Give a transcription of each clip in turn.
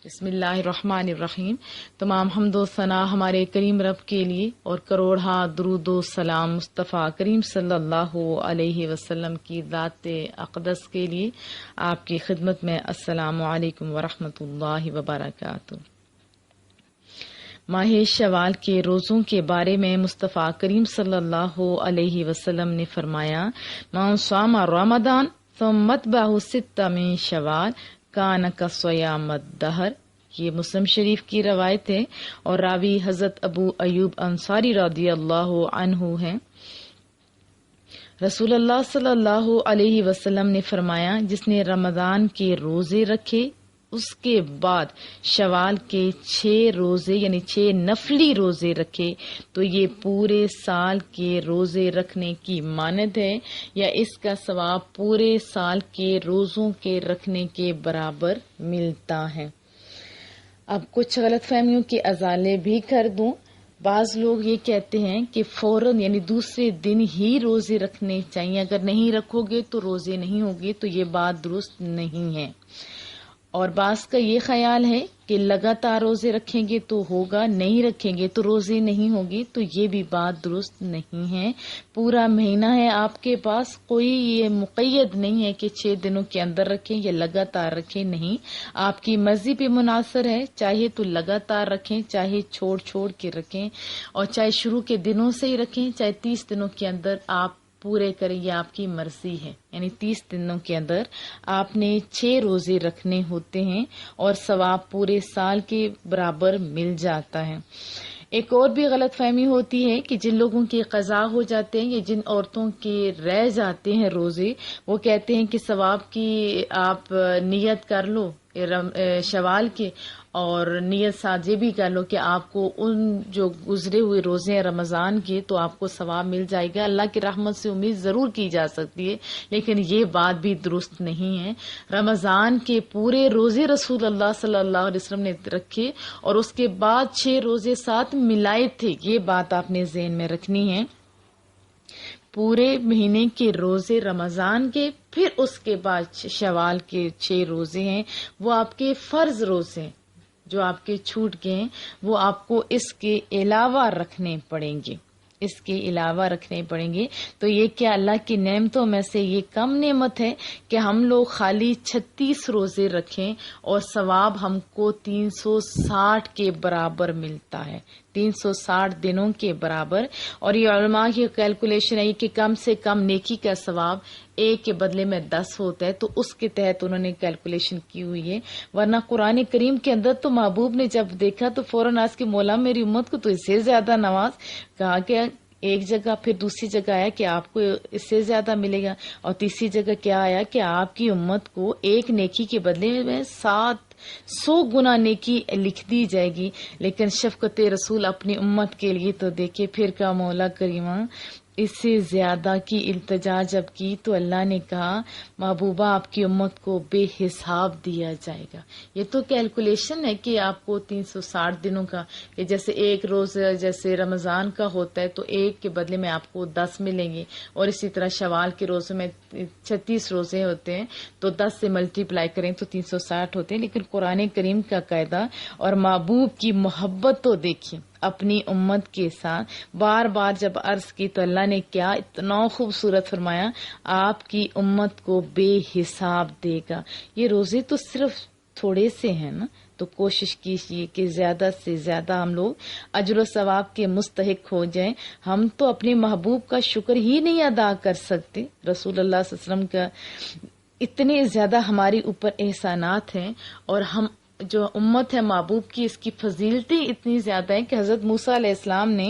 بسم اللہ الرحمن الرحیم۔ تمام حمد و ثنا ہمارے کریم رب کے لیے اور کروڑہ درود و سلام مصطفیٰ کریم صلی اللہ علیہ وسلم کی ذات اقدس کے لیے۔ آپ کی خدمت میں السلام علیکم ورحمۃ اللہ وبرکاتہ۔ ماہ شوال کے روزوں کے بارے میں مصطفیٰ کریم صلی اللہ علیہ وسلم نے فرمایا، من صام رمضان ثم اتبعہ ستۃ من شوال کان کصیام الدہر۔ یہ مسلم شریف کی روایت ہے اور راوی حضرت ابو ایوب انصاری رضی اللہ عنہ ہیں۔ رسول اللہ صلی اللہ علیہ وسلم نے فرمایا، جس نے رمضان کے روزے رکھے اس کے بعد شوال کے 6 روزے یعنی 6 نفلی روزے رکھے تو یہ پورے سال کے روزے رکھنے کی مانند ہے، یا اس کا ثواب پورے سال کے روزوں کے رکھنے کے برابر ملتا ہے۔ اب کچھ غلط فہمیوں کے ازالے بھی کر دوں۔ بعض لوگ یہ کہتے ہیں کہ فوراً یعنی دوسرے دن ہی روزے رکھنے چاہیے، اگر نہیں رکھو گے تو روزے نہیں ہوگے، تو یہ بات درست نہیں ہے۔ اور بعض کا یہ خیال ہے کہ لگاتار روزے رکھیں گے تو ہوگا، نہیں رکھیں گے تو روزے نہیں ہوگی، تو یہ بھی بات درست نہیں ہے۔ پورا مہینہ ہے آپ کے پاس، کوئی یہ مقید نہیں ہے کہ 6 دنوں کے اندر رکھیں یا لگاتار رکھیں، نہیں، آپ کی مرضی پہ منحصر ہے، چاہے تو لگاتار رکھیں، چاہے چھوڑ چھوڑ کے رکھیں، اور چاہے شروع کے دنوں سے ہی رکھیں، چاہے 30 دنوں کے اندر آپ پورے کریں، یہ آپ کی مرضی ہے۔ یعنی 30 دنوں کے اندر آپ نے 6 روزے رکھنے ہوتے ہیں اور ثواب پورے سال کے برابر مل جاتا ہے۔ ایک اور بھی غلط فہمی ہوتی ہے کہ جن لوگوں کے قضا ہو جاتے ہیں یا جن عورتوں کے رہ جاتے ہیں روزے، وہ کہتے ہیں کہ ثواب کی آپ نیت کر لو شوال کے، اور نیت ساتھ یہ بھی کر لو کہ آپ کو ان جو گزرے ہوئے روزے ہیں رمضان کے تو آپ کو ثواب مل جائے گا۔ اللہ کی رحمت سے امید ضرور کی جا سکتی ہے، لیکن یہ بات بھی درست نہیں ہے۔ رمضان کے پورے روزے رسول اللہ صلی اللہ علیہ وسلم نے رکھے اور اس کے بعد 6 روزے ساتھ ملائے تھے، یہ بات آپ نے ذہن میں رکھنی ہے۔ پورے مہینے کے روزے رمضان کے، پھر اس کے بعد شوال کے 6 روزے ہیں، وہ آپ کے فرض روزے ہیں، جو آپ کے چھوٹ گئے ہیں وہ آپ کو اس کے علاوہ رکھنے پڑیں گے، اس کے علاوہ رکھنے پڑیں گے۔ تو یہ کیا اللہ کی نعمتوں میں سے یہ کم نعمت ہے کہ ہم لوگ خالی 36 روزے رکھیں اور ثواب ہم کو 360 کے برابر ملتا ہے، 360 دنوں کے برابر۔ اور یہ علماء کی کیلکولیشن ہے کہ کم سے کم نیکی کا ثواب 1 کے بدلے میں 10 ہوتا ہے، تو اس کے تحت انہوں نے کیلکولیشن کی ہوئی ہے۔ ورنہ قرآن کریم کے اندر تو محبوب نے جب دیکھا تو فوراً آج کے مولا میری امت کو تو اس سے زیادہ نواز، کہا کہ ایک جگہ پھر دوسری جگہ آیا کہ آپ کو اس سے زیادہ ملے گا، اور تیسری جگہ کیا آیا کہ آپ کی امت کو 1 نیکی کے بدلے میں 700 گنا نیکی لکھ دی جائے گی۔ لیکن شفقت رسول اپنی امت کے لیے تو دیکھے پھر کا مولا کریمہ اس سے زیادہ کی التجا جب کی تو اللہ نے کہا محبوبہ آپ کی امت کو بے حساب دیا جائے گا۔ یہ تو کیلکولیشن ہے کہ آپ کو 360 دنوں کا، کہ جیسے ایک روز جیسے رمضان کا ہوتا ہے تو 1 کے بدلے میں آپ کو 10 ملیں گے، اور اسی طرح شوال کے روزوں میں 36 روزے ہوتے ہیں تو 10 سے ملٹیپلائی کریں تو 360 ہوتے ہیں۔ لیکن قرآن کریم کا قاعدہ اور محبوب کی محبت تو دیکھیں اپنی امت کے ساتھ، بار بار جب عرض کی تو اللہ نے کیا اتنا خوبصورت فرمایا، آپ کی امت کو بے حساب دے گا۔ یہ روزے تو صرف تھوڑے سے ہیں نا، تو کوشش کیجیے کہ زیادہ سے زیادہ ہم لوگ اجر و ثواب کے مستحق ہو جائیں۔ ہم تو اپنے محبوب کا شکر ہی نہیں ادا کر سکتے، رسول اللہ صلی اللہ علیہ وسلم کا اتنے زیادہ ہمارے اوپر احسانات ہیں، اور ہم جو امت ہے محبوب کی اس کی فضیلتیں اتنی زیادہ ہیں کہ حضرت موسیٰ علیہ السلام نے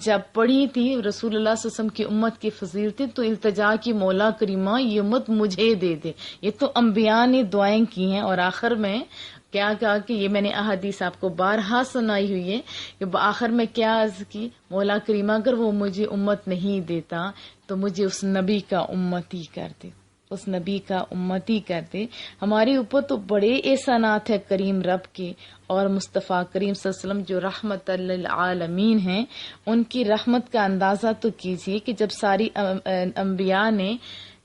جب پڑھی تھی رسول اللہ صلی اللہ علیہ وسلم کی امت کی فضیلتیں تو التجا کی مولا کریمہ یہ امت مجھے دے دے۔ یہ تو انبیاء نے دعائیں کی ہیں، اور آخر میں کیا کہا کہ یہ میں نے احادیث آپ کو بارہا سنائی ہوئی ہے کہ آخر میں کیا عرض کی، مولا کریمہ اگر وہ مجھے امت نہیں دیتا تو مجھے اس نبی کا امتی کر دے، اس نبی کا امتی کرتے۔ ہمارے اوپر تو بڑے احسانات ہیں کریم رب کے، اور مصطفیٰ کریم صلی اللہ علیہ وسلم جو رحمت للعالمین ہیں ان کی رحمت کا اندازہ تو کیجیے کہ جب ساری انبیاء نے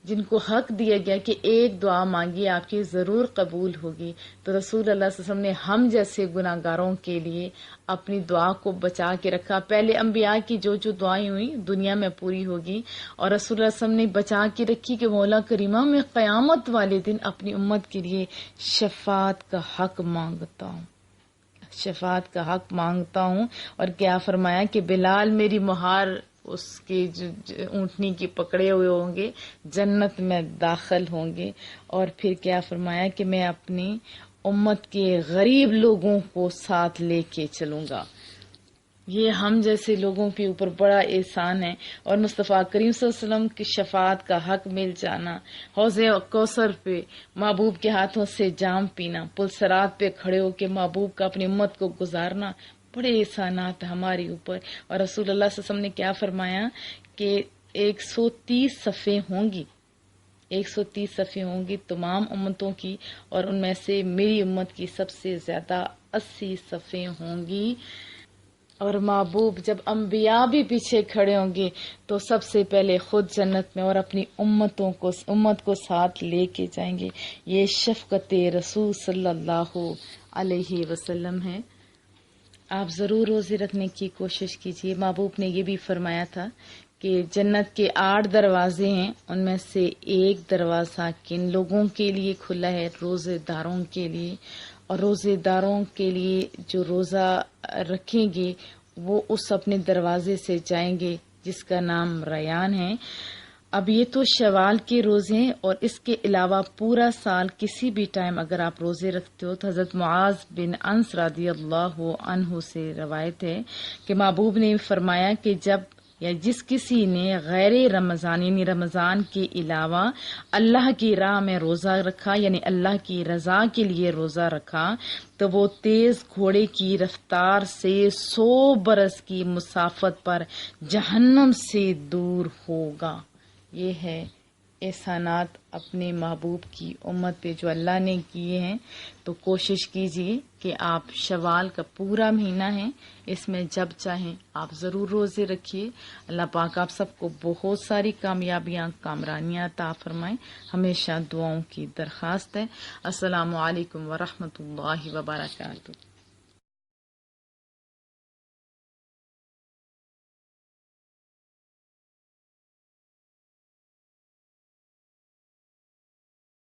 جن کو حق دیا گیا کہ ایک دعا مانگی آپ کی ضرور قبول ہوگی، تو رسول اللہ صلی اللہ علیہ وسلم نے ہم جیسے گناہ گاروں کے لیے اپنی دعا کو بچا کے رکھا۔ پہلے انبیاء کی جو دعائیں ہوئی دنیا میں پوری ہوگی، اور رسول اللہ صلی اللہ علیہ وسلم نے بچا کے رکھی کہ مولا کریمہ میں قیامت والے دن اپنی امت کے لیے شفاعت کا حق مانگتا ہوں، شفاعت کا حق مانگتا ہوں۔ اور کیا فرمایا کہ بلال میری مہار اس کے اونٹنی کی پکڑے ہوئے ہوں گے، جنت میں داخل ہوں گے۔ اور پھر کیا فرمایا کہ میں اپنی امت کے غریب لوگوں کو ساتھ لے کے چلوں گا۔ یہ ہم جیسے لوگوں کے اوپر بڑا احسان ہے، اور مصطفیٰ کریم صلی اللہ علیہ وسلم کی شفاعت کا حق مل جانا، حوض کوثر پہ محبوب کے ہاتھوں سے جام پینا، پل صراط پہ کھڑے ہو کے محبوب کا اپنی امت کو گزارنا، بڑے احسانات ہمارے اوپر۔ اور رسول اللہ صلی اللہ علیہ وسلم نے کیا فرمایا کہ 130 صفیں ہوں گی، 130 صفیں ہوں گی تمام امتوں کی، اور ان میں سے میری امت کی سب سے زیادہ 80 صفیں ہوں گی۔ اور محبوب جب انبیاء بھی پیچھے کھڑے ہوں گے تو سب سے پہلے خود جنت میں اور اپنی امت کو ساتھ لے کے جائیں گے۔ یہ شفقت رسول صلی اللہ علیہ وسلم ہے۔ آپ ضرور روزے رکھنے کی کوشش کیجیے۔ محبوب نے یہ بھی فرمایا تھا کہ جنت کے 8 دروازے ہیں، ان میں سے ایک دروازہ کن لوگوں کے لیے کھلا ہے؟ روزے داروں کے لیے۔ اور روزے داروں کے لیے جو روزہ رکھیں گے وہ اس اپنے دروازے سے جائیں گے جس کا نام ریان ہے۔ اب یہ تو شوال کے روزے ہیں، اور اس کے علاوہ پورا سال کسی بھی ٹائم اگر آپ روزے رکھتے ہو تو حضرت معاذ بن انس رضی اللہ عنہ سے روایت ہے کہ محبوب نے فرمایا کہ جب یا جس کسی نے غیر رمضان یعنی رمضان کے علاوہ اللہ کی راہ میں روزہ رکھا، یعنی اللہ کی رضا کے لیے روزہ رکھا، تو وہ تیز گھوڑے کی رفتار سے 100 برس کی مسافت پر جہنم سے دور ہوگا۔ یہ ہے احسانات اپنے محبوب کی امت پہ جو اللہ نے کیے ہیں۔ تو کوشش کیجیے کہ آپ شوال کا پورا مہینہ ہے، اس میں جب چاہیں آپ ضرور روزے رکھیے۔ اللہ پاک آپ سب کو بہت ساری کامیابیاں کامرانیاں عطا فرمائیں۔ ہمیشہ دعاؤں کی درخواست ہے۔ السلام علیکم ورحمۃ اللہ وبرکاتہ۔